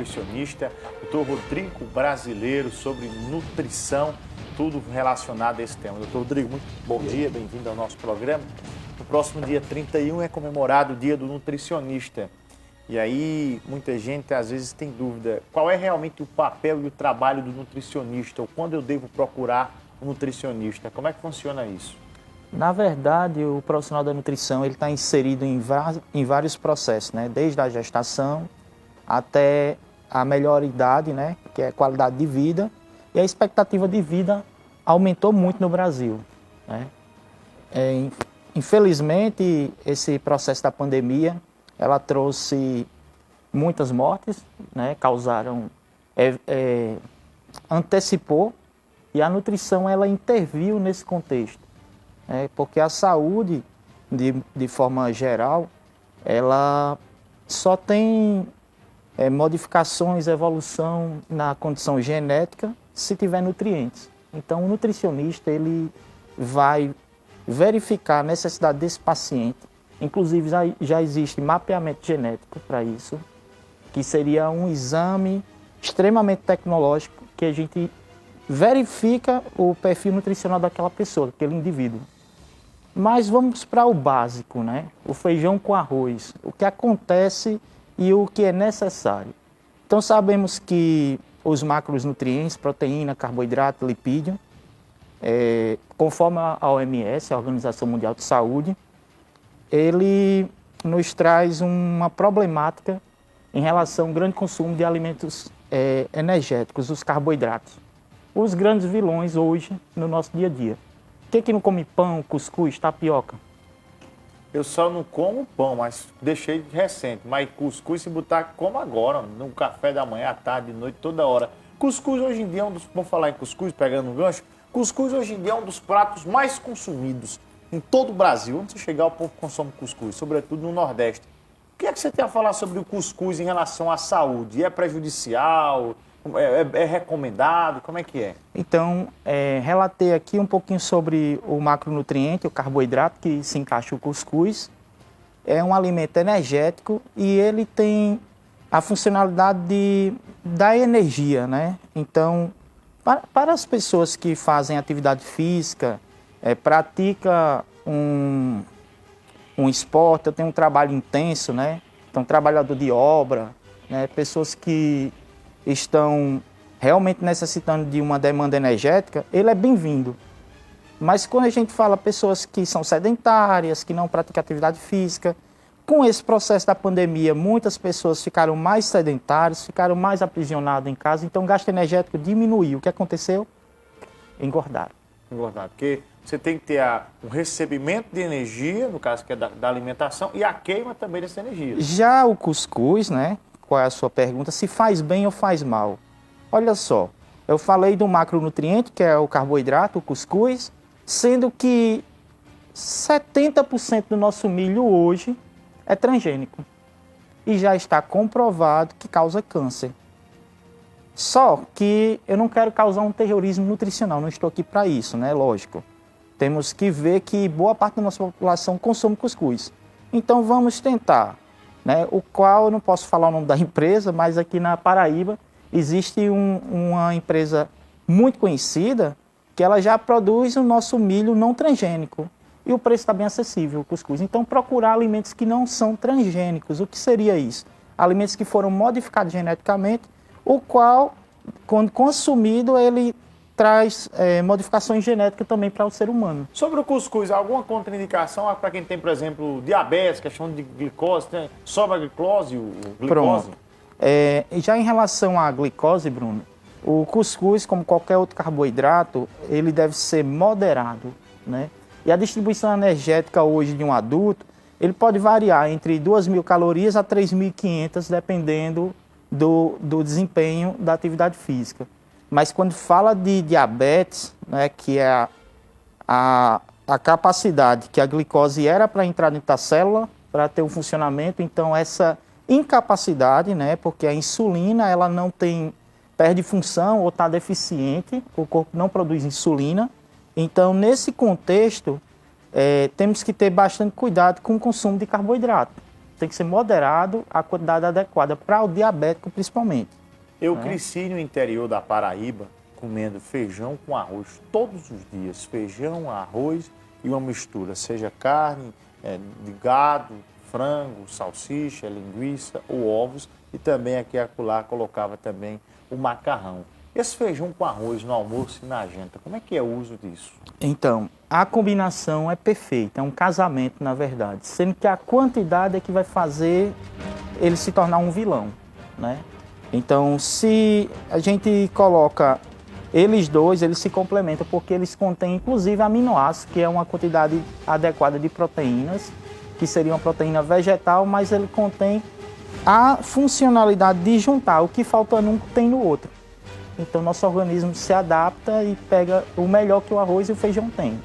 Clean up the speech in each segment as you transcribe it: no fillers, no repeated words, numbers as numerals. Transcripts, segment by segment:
nutricionista, doutor Rodrigo Brasileiro, sobre nutrição, tudo relacionado a esse tema. Doutor Rodrigo, muito bom dia, bem-vindo ao nosso programa. No próximo dia 31 é comemorado o Dia do Nutricionista. E aí, muita gente às vezes tem dúvida, qual é realmente o papel e o trabalho do nutricionista? Ou quando eu devo procurar um nutricionista? Como é que funciona isso? Na verdade, o profissional da nutrição ele está inserido em vários processos, né? Desde a gestação até a melhor idade, né? Que é a qualidade de vida. E a expectativa de vida aumentou muito no Brasil, né? Infelizmente, esse processo da pandemia, ela trouxe muitas mortes, né? Antecipou, e a nutrição ela interviu nesse contexto. Porque a saúde, de forma geral, ela só tem modificações, evolução na condição genética se tiver nutrientes. Então, o nutricionista ele vai verificar a necessidade desse paciente. Inclusive, já existe mapeamento genético para isso, que seria um exame extremamente tecnológico que a gente verifica o perfil nutricional daquela pessoa, daquele indivíduo. Mas vamos para o básico, né? O feijão com arroz, o que acontece e o que é necessário. Então sabemos que os macronutrientes, proteína, carboidrato, lipídio, conforme a OMS, a Organização Mundial de Saúde, ele nos traz uma problemática em relação ao grande consumo de alimentos energéticos, os carboidratos. Os grandes vilões hoje no nosso dia a dia. Quem que não come pão, cuscuz, tapioca? Eu só não como pão, mas deixei de recente. Mas cuscuz, se botar, como agora, no café da manhã, à tarde, de noite, toda hora. Cuscuz hoje em dia é um dos... Vamos falar em cuscuz, pegando um gancho. Cuscuz hoje em dia é um dos pratos mais consumidos em todo o Brasil. Onde você chegar, o povo consome cuscuz, sobretudo no Nordeste. O que é que você tem a falar sobre o cuscuz em relação à saúde? É prejudicial? É recomendado? Como é que é? Então, relatei aqui um pouquinho sobre o macronutriente, o carboidrato, que se encaixa o cuscuz. É um alimento energético e ele tem a funcionalidade da energia, né? Então, para as pessoas que fazem atividade física, pratica um esporte, tem um trabalho intenso, né? Então, trabalhador de obra, né? Pessoas que estão realmente necessitando de uma demanda energética, ele é bem-vindo. Mas quando a gente fala pessoas que são sedentárias, que não praticam atividade física, com esse processo da pandemia, muitas pessoas ficaram mais sedentárias, ficaram mais aprisionadas em casa, então o gasto energético diminuiu. O que aconteceu? Engordaram. Engordaram, porque você tem que ter um recebimento de energia, no caso que é da alimentação, e a queima também dessa energia. Já o cuscuz, né? Qual é a sua pergunta? Se faz bem ou faz mal? Olha só, eu falei do macronutriente, que é o carboidrato, o cuscuz, sendo que 70% do nosso milho hoje é transgênico. E já está comprovado que causa câncer. Só que eu não quero causar um terrorismo nutricional, não estou aqui para isso, né? Lógico. Temos que ver que boa parte da nossa população consome cuscuz. Então vamos tentar. Né, o qual eu não posso falar o nome da empresa, mas aqui na Paraíba existe uma empresa muito conhecida que ela já produz o nosso milho não transgênico e o preço está bem acessível, o cuscuz. Então procurar alimentos que não são transgênicos. O que seria isso? Alimentos que foram modificados geneticamente, o qual, quando consumido, ele traz modificações genéticas também para o ser humano. Sobre o cuscuz, alguma contraindicação para quem tem, por exemplo, diabetes, questão de glicose, né? Sobe a glicose, glicose? Pronto. Já em relação à glicose, Bruno, o cuscuz, como qualquer outro carboidrato, ele deve ser moderado, né? E a distribuição energética hoje de um adulto, ele pode variar entre 2.000 calorias a 3.500, dependendo do desempenho da atividade física. Mas quando fala de diabetes, né, que é a capacidade que a glicose era para entrar dentro da célula, para ter um funcionamento, então essa incapacidade, né, porque a insulina ela não perde função ou está deficiente, o corpo não produz insulina. Então, nesse contexto, temos que ter bastante cuidado com o consumo de carboidrato. tem que ser moderado a quantidade adequada para o diabético principalmente. Eu cresci no interior da Paraíba comendo feijão com arroz todos os dias. Feijão, arroz e uma mistura, seja carne de gado, frango, salsicha, linguiça ou ovos. E também aqui e acolá colocava também o macarrão. Esse feijão com arroz no almoço e na janta, como é que é o uso disso? Então, a combinação é perfeita, é um casamento, na verdade. Sendo que a quantidade é que vai fazer ele se tornar um vilão, né? Então, se a gente coloca eles dois, eles se complementam, porque eles contêm, inclusive, aminoácidos, que é uma quantidade adequada de proteínas, que seria uma proteína vegetal, mas ele contém a funcionalidade de juntar. O que falta num tem no outro. Então, nosso organismo se adapta e pega o melhor que o arroz e o feijão têm.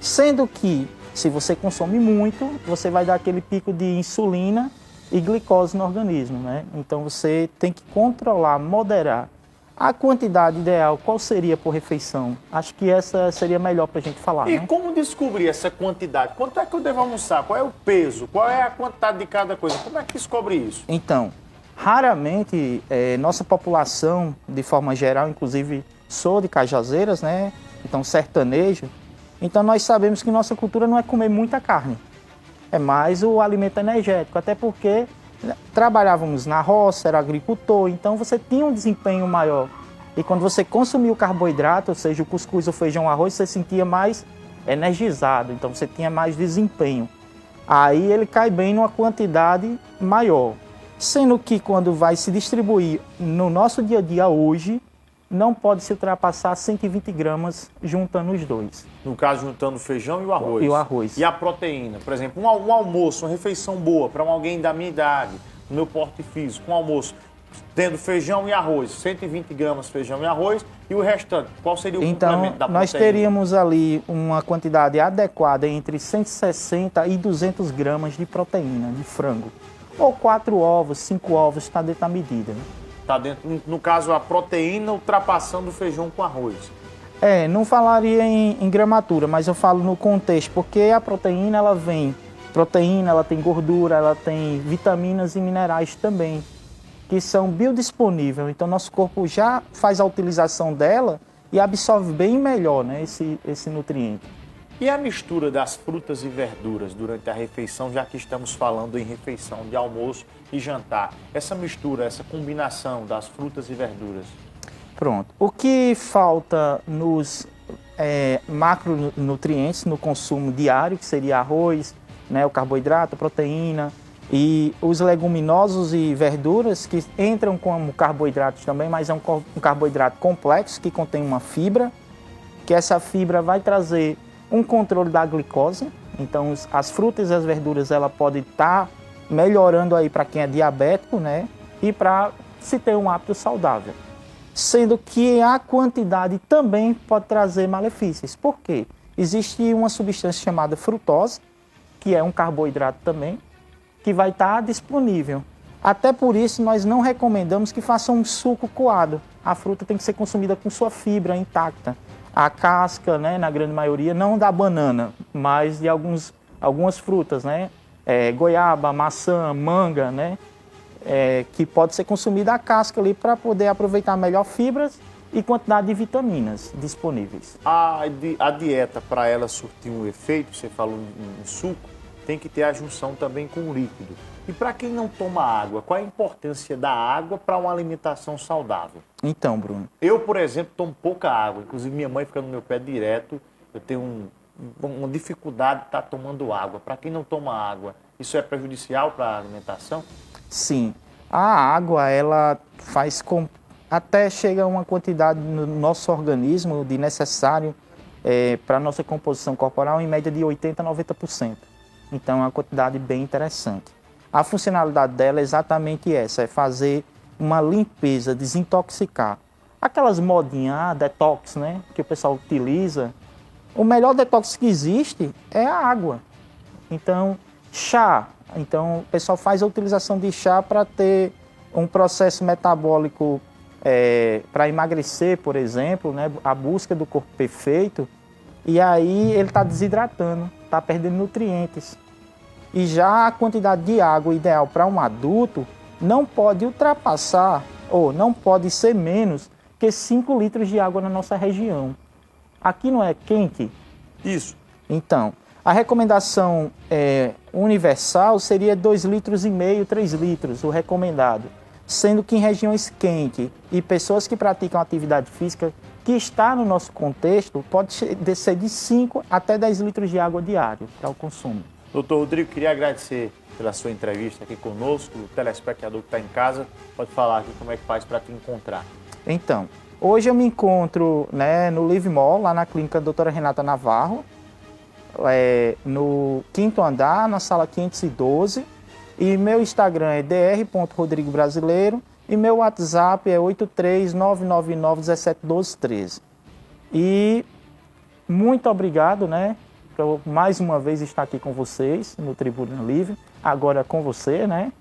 Sendo que, se você consome muito, você vai dar aquele pico de insulina e glicose no organismo, né? Então, você tem que controlar, moderar. A quantidade ideal, qual seria por refeição? Acho que essa seria melhor para a gente falar, E né? como descobrir essa quantidade? Quanto é que eu devo almoçar? Qual é o peso? Qual é a quantidade de cada coisa? Como é que descobre isso? Então, raramente, nossa população, de forma geral, inclusive sou de Cajazeiras, né? Então, sertanejo. Então, nós sabemos que nossa cultura não é comer muita carne. É mais o alimento energético, até porque trabalhávamos na roça, era agricultor, então você tinha um desempenho maior. E quando você consumia o carboidrato, ou seja, o cuscuz, o feijão, o arroz, você sentia mais energizado, então você tinha mais desempenho. Aí ele cai bem numa quantidade maior. Sendo que quando vai se distribuir no nosso dia a dia hoje, não pode se ultrapassar 120 gramas juntando os dois. No caso, juntando o feijão e o arroz. E o arroz. E a proteína. Por exemplo, um almoço, uma refeição boa para alguém da minha idade, no meu porte físico, um almoço tendo feijão e arroz, 120 gramas feijão e arroz, e o restante, qual seria o complemento da proteína? Nós teríamos ali uma quantidade adequada entre 160 e 200 gramas de proteína, de frango. Ou 4 ovos, 5 ovos, está dentro da medida, né? Está dentro, no caso, a proteína ultrapassando o feijão com arroz. Não falaria em gramatura, mas eu falo no contexto, porque a proteína, ela tem gordura, ela tem vitaminas e minerais também, que são biodisponíveis. Então, nosso corpo já faz a utilização dela e absorve bem melhor, né, esse nutriente. E a mistura das frutas e verduras durante a refeição, já que estamos falando em refeição de almoço e jantar? Essa mistura, essa combinação das frutas e verduras? Pronto. O que falta nos macronutrientes no consumo diário, que seria arroz, né, o carboidrato, a proteína, e os leguminosos e verduras, que entram como carboidratos também, mas é um carboidrato complexo, que contém uma fibra, que essa fibra vai trazer um controle da glicose. Então, as frutas e as verduras, ela pode estar melhorando aí para quem é diabético, né? E para se ter um hábito saudável. Sendo que a quantidade também pode trazer malefícios. Por quê? Existe uma substância chamada frutose, que é um carboidrato também, que vai estar disponível. Até por isso, nós não recomendamos que façam um suco coado. A fruta tem que ser consumida com sua fibra intacta. A casca, né, na grande maioria, não da banana, mas de algumas frutas, né? Goiaba, maçã, manga, né? Que pode ser consumida a casca ali para poder aproveitar melhor fibras e quantidade de vitaminas disponíveis. A dieta, para ela surtir um efeito, você falou em suco, tem que ter a junção também com o líquido. E para quem não toma água, qual é a importância da água para uma alimentação saudável? Então, Bruno. Eu, por exemplo, tomo pouca água. Inclusive, minha mãe fica no meu pé direto. Eu tenho uma dificuldade de estar tomando água. Para quem não toma água, isso é prejudicial para a alimentação? Sim. A água, ela faz até chega a uma quantidade no nosso organismo de necessário para a nossa composição corporal, em média de 80% a 90%. Então, é uma quantidade bem interessante. A funcionalidade dela é exatamente essa, é fazer uma limpeza, desintoxicar. Aquelas modinhas, detox, né, que o pessoal utiliza, o melhor detox que existe é a água. Então, chá. Então, o pessoal faz a utilização de chá para ter um processo metabólico para emagrecer, por exemplo, né, a busca do corpo perfeito, e aí ele está desidratando, está perdendo nutrientes. E já a quantidade de água ideal para um adulto não pode ultrapassar, ou não pode ser menos que 5 litros de água na nossa região. Aqui não é quente? Isso. Então, a recomendação universal seria 2,5 litros, 3 litros, o recomendado. Sendo que em regiões quentes e pessoas que praticam atividade física, que está no nosso contexto, pode ser de 5 até 10 litros de água diário para o consumo. Doutor Rodrigo, queria agradecer pela sua entrevista aqui conosco, o telespectador que está em casa, pode falar aqui como é que faz para te encontrar. Então, hoje eu me encontro, né, no Live Mall, lá na clínica doutora Renata Navarro, no 5º andar, na sala 512, e meu Instagram é dr.rodrigobrasileiro e meu WhatsApp é 83999171213. E muito obrigado, né, por mais uma vez estar aqui com vocês no Tribuna Livre, agora com você, né?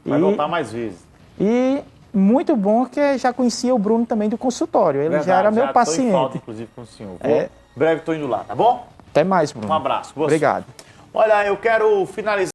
Vai voltar mais vezes. E muito bom que já conhecia o Bruno também do consultório, ele Verdade, já era meu tô paciente. em falta, inclusive, com o senhor. Em breve estou indo lá, tá bom? Até mais, Bruno. Um abraço. Boa Obrigado. sorte. Olha, eu quero finalizar